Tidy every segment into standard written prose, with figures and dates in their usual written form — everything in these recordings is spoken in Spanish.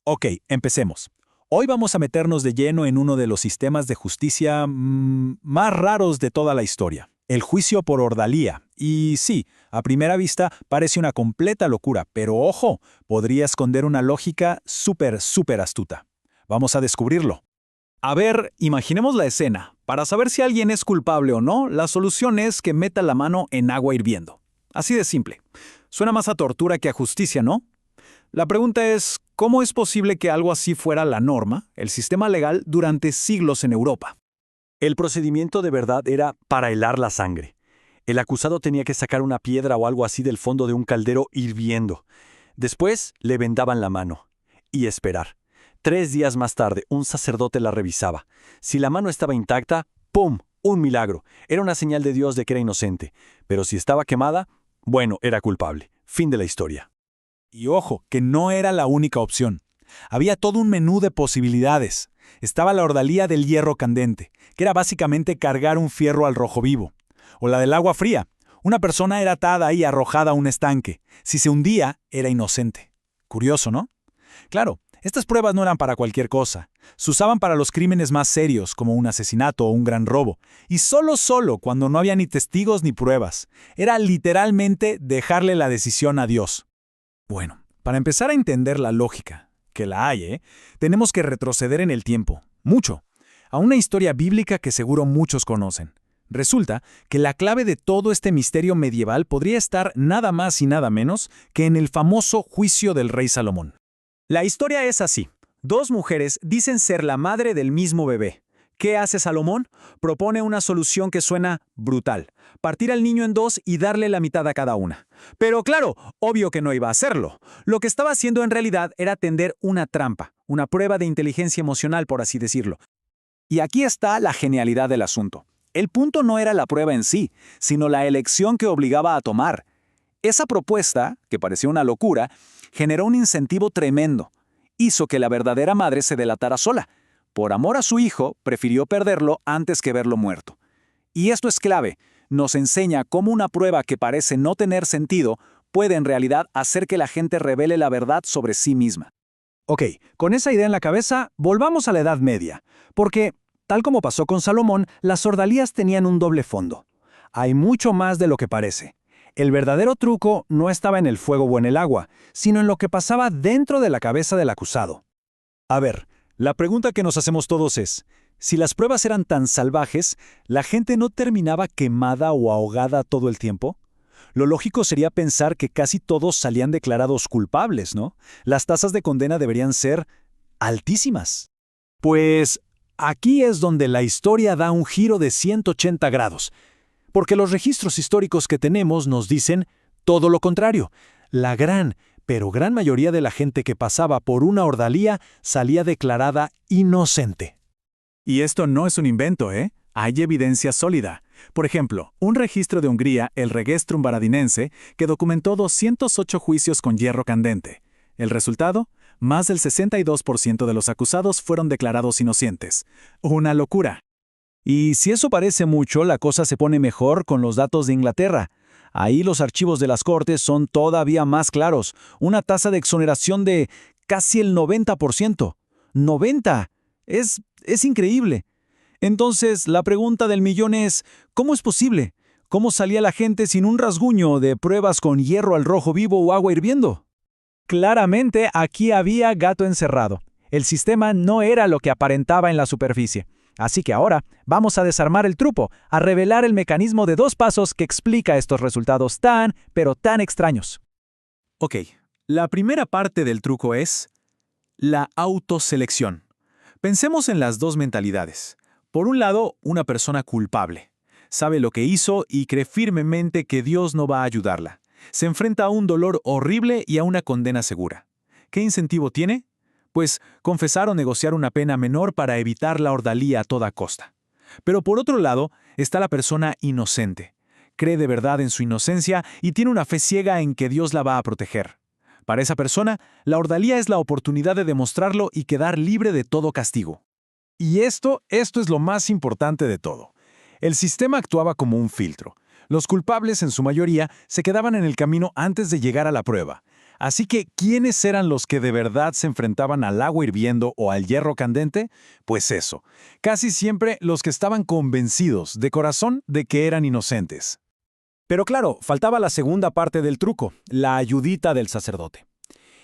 Ok, empecemos. Hoy vamos a meternos de lleno en uno de los sistemas de justicia más raros de toda la historia, el juicio por ordalía. Y sí, a primera vista parece una completa locura, pero ojo, podría esconder una lógica súper astuta. Vamos a descubrirlo. A ver, imaginemos la escena. Para saber si alguien es culpable o no, la solución es que meta la mano en agua hirviendo. Así de simple. Suena más a tortura que a justicia, ¿no? La pregunta es, ¿cómo es posible que algo así fuera la norma, el sistema legal, durante siglos en Europa? El procedimiento de verdad era para helar la sangre. El acusado tenía que sacar una piedra o algo así del fondo de un caldero hirviendo. Después le vendaban la mano. Y esperar. 3 días más tarde, un sacerdote la revisaba. Si la mano estaba intacta, ¡pum!, un milagro. Era una señal de Dios de que era inocente. Pero si estaba quemada, bueno, era culpable. Fin de la historia. Y ojo, que no era la única opción. Había todo un menú de posibilidades. Estaba la ordalía del hierro candente, que era básicamente cargar un fierro al rojo vivo. O la del agua fría. Una persona era atada y arrojada a un estanque. Si se hundía, era inocente. Curioso, ¿no? Claro, estas pruebas no eran para cualquier cosa. Se usaban para los crímenes más serios, como un asesinato o un gran robo. Y solo cuando no había ni testigos ni pruebas. Era literalmente dejarle la decisión a Dios. Bueno, para empezar a entender la lógica, que la hay, tenemos que retroceder en el tiempo, mucho, a una historia bíblica que seguro muchos conocen. Resulta que la clave de todo este misterio medieval podría estar nada más y nada menos que en el famoso juicio del rey Salomón. La historia es así. 2 mujeres dicen ser la madre del mismo bebé. ¿Qué hace Salomón? Propone una solución que suena brutal. Partir al niño en 2 y darle la mitad a cada una. Pero claro, obvio que no iba a hacerlo. Lo que estaba haciendo en realidad era tender una trampa, una prueba de inteligencia emocional, por así decirlo. Y aquí está la genialidad del asunto. El punto no era la prueba en sí, sino la elección que obligaba a tomar. Esa propuesta, que parecía una locura, generó un incentivo tremendo. Hizo que la verdadera madre se delatara sola. Por amor a su hijo, prefirió perderlo antes que verlo muerto. Y esto es clave. Nos enseña cómo una prueba que parece no tener sentido puede en realidad hacer que la gente revele la verdad sobre sí misma. Ok, con esa idea en la cabeza, volvamos a la Edad Media. Porque, tal como pasó con Salomón, las ordalías tenían un doble fondo. Hay mucho más de lo que parece. El verdadero truco no estaba en el fuego o en el agua, sino en lo que pasaba dentro de la cabeza del acusado. A ver, la pregunta que nos hacemos todos es, si las pruebas eran tan salvajes, ¿la gente no terminaba quemada o ahogada todo el tiempo? Lo lógico sería pensar que casi todos salían declarados culpables, ¿no? Las tasas de condena deberían ser altísimas. Pues aquí es donde la historia da un giro de 180 grados, porque los registros históricos que tenemos nos dicen todo lo contrario. La gran mayoría de la gente que pasaba por una ordalía salía declarada inocente. Y esto no es un invento, ¿eh? Hay evidencia sólida. Por ejemplo, un registro de Hungría, el Regestrum Baradinense, que documentó 208 juicios con hierro candente. ¿El resultado? Más del 62% de los acusados fueron declarados inocentes. Una locura. Y si eso parece mucho, la cosa se pone mejor con los datos de Inglaterra. Ahí los archivos de las cortes son todavía más claros. Una tasa de exoneración de casi el 90%. ¡90! Es increíble. Entonces, la pregunta del millón es, ¿cómo es posible? ¿Cómo salía la gente sin un rasguño de pruebas con hierro al rojo vivo o agua hirviendo? Claramente, aquí había gato encerrado. El sistema no era lo que aparentaba en la superficie. Así que ahora vamos a desarmar el truco, a revelar el mecanismo de 2 pasos que explica estos resultados pero tan extraños. Ok, la primera parte del truco es la autoselección. Pensemos en las 2 mentalidades. Por un lado, una persona culpable. Sabe lo que hizo y cree firmemente que Dios no va a ayudarla. Se enfrenta a un dolor horrible y a una condena segura. ¿Qué incentivo tiene? Pues confesar o negociar una pena menor para evitar la ordalía a toda costa. Pero por otro lado, está la persona inocente. Cree de verdad en su inocencia y tiene una fe ciega en que Dios la va a proteger. Para esa persona, la ordalía es la oportunidad de demostrarlo y quedar libre de todo castigo. Y esto es lo más importante de todo. El sistema actuaba como un filtro. Los culpables, en su mayoría, se quedaban en el camino antes de llegar a la prueba. Así que, ¿quiénes eran los que de verdad se enfrentaban al agua hirviendo o al hierro candente? Pues eso, casi siempre los que estaban convencidos de corazón de que eran inocentes. Pero claro, faltaba la segunda parte del truco, la ayudita del sacerdote.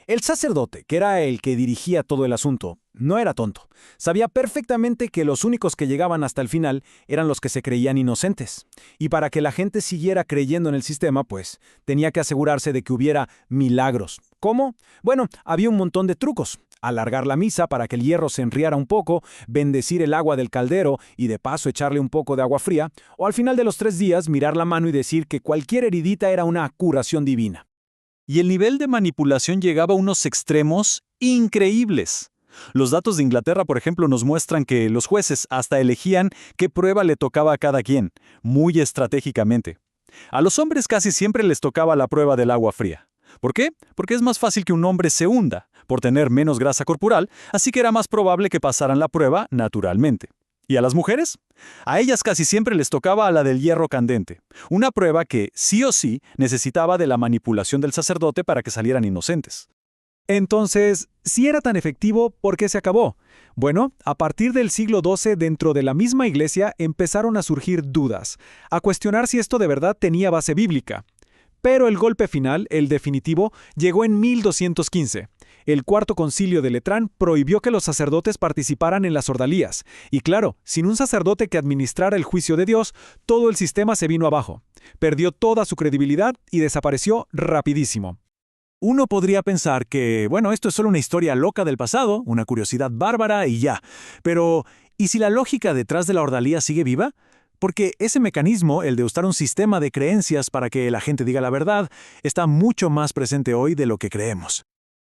El sacerdote, que era el que dirigía todo el asunto, no era tonto. Sabía perfectamente que los únicos que llegaban hasta el final eran los que se creían inocentes. Y para que la gente siguiera creyendo en el sistema, pues, tenía que asegurarse de que hubiera milagros. ¿Cómo? Bueno, había un montón de trucos. Alargar la misa para que el hierro se enfriara un poco, bendecir el agua del caldero y de paso echarle un poco de agua fría, o al final de los 3 días mirar la mano y decir que cualquier heridita era una curación divina. Y el nivel de manipulación llegaba a unos extremos increíbles. Los datos de Inglaterra, por ejemplo, nos muestran que los jueces hasta elegían qué prueba le tocaba a cada quien, muy estratégicamente. A los hombres casi siempre les tocaba la prueba del agua fría. ¿Por qué? Porque es más fácil que un hombre se hunda, por tener menos grasa corporal, así que era más probable que pasaran la prueba naturalmente. ¿Y a las mujeres? A ellas casi siempre les tocaba a la del hierro candente, una prueba que, sí o sí, necesitaba de la manipulación del sacerdote para que salieran inocentes. Entonces, si era tan efectivo, ¿por qué se acabó? Bueno, a partir del siglo XII, dentro de la misma iglesia empezaron a surgir dudas, a cuestionar si esto de verdad tenía base bíblica. Pero el golpe final, el definitivo, llegó en 1215. El Cuarto Concilio de Letrán prohibió que los sacerdotes participaran en las ordalías. Y claro, sin un sacerdote que administrara el juicio de Dios, todo el sistema se vino abajo. Perdió toda su credibilidad y desapareció rapidísimo. Uno podría pensar que, bueno, esto es solo una historia loca del pasado, una curiosidad bárbara y ya. Pero, ¿y si la lógica detrás de la ordalía sigue viva? Porque ese mecanismo, el de usar un sistema de creencias para que la gente diga la verdad, está mucho más presente hoy de lo que creemos.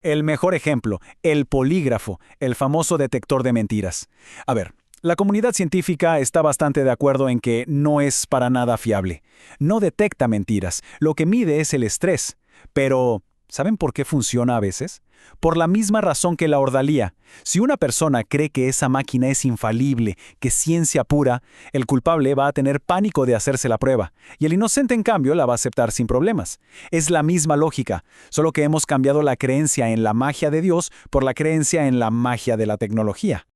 El mejor ejemplo, el polígrafo, el famoso detector de mentiras. A ver, la comunidad científica está bastante de acuerdo en que no es para nada fiable. No detecta mentiras, lo que mide es el estrés. Pero, ¿saben por qué funciona a veces? Por la misma razón que la ordalía. Si una persona cree que esa máquina es infalible, que es ciencia pura, el culpable va a tener pánico de hacerse la prueba, y el inocente, en cambio, la va a aceptar sin problemas. Es la misma lógica, solo que hemos cambiado la creencia en la magia de Dios por la creencia en la magia de la tecnología.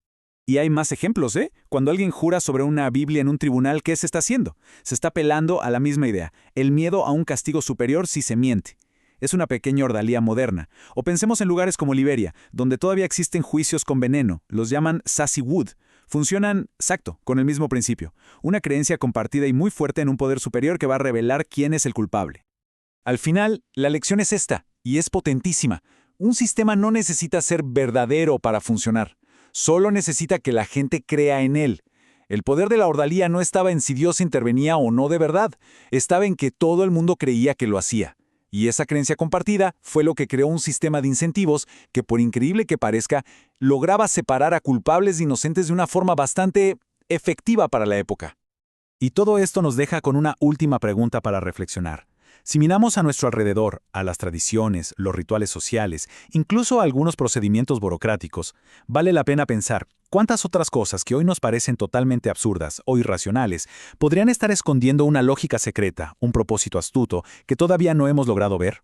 Y hay más ejemplos, ¿eh? Cuando alguien jura sobre una Biblia en un tribunal, ¿qué se está haciendo? Se está apelando a la misma idea, el miedo a un castigo superior si se miente. Es una pequeña ordalía moderna. O pensemos en lugares como Liberia, donde todavía existen juicios con veneno, los llaman Sassy Wood. Funcionan, exacto, con el mismo principio. Una creencia compartida y muy fuerte en un poder superior que va a revelar quién es el culpable. Al final, la lección es esta, y es potentísima. Un sistema no necesita ser verdadero para funcionar. Solo necesita que la gente crea en él. El poder de la ordalía no estaba en si Dios intervenía o no de verdad. Estaba en que todo el mundo creía que lo hacía. Y esa creencia compartida fue lo que creó un sistema de incentivos que, por increíble que parezca, lograba separar a culpables de inocentes de una forma bastante efectiva para la época. Y todo esto nos deja con una última pregunta para reflexionar. Si miramos a nuestro alrededor, a las tradiciones, los rituales sociales, incluso a algunos procedimientos burocráticos, vale la pena pensar cuántas otras cosas que hoy nos parecen totalmente absurdas o irracionales podrían estar escondiendo una lógica secreta, un propósito astuto que todavía no hemos logrado ver.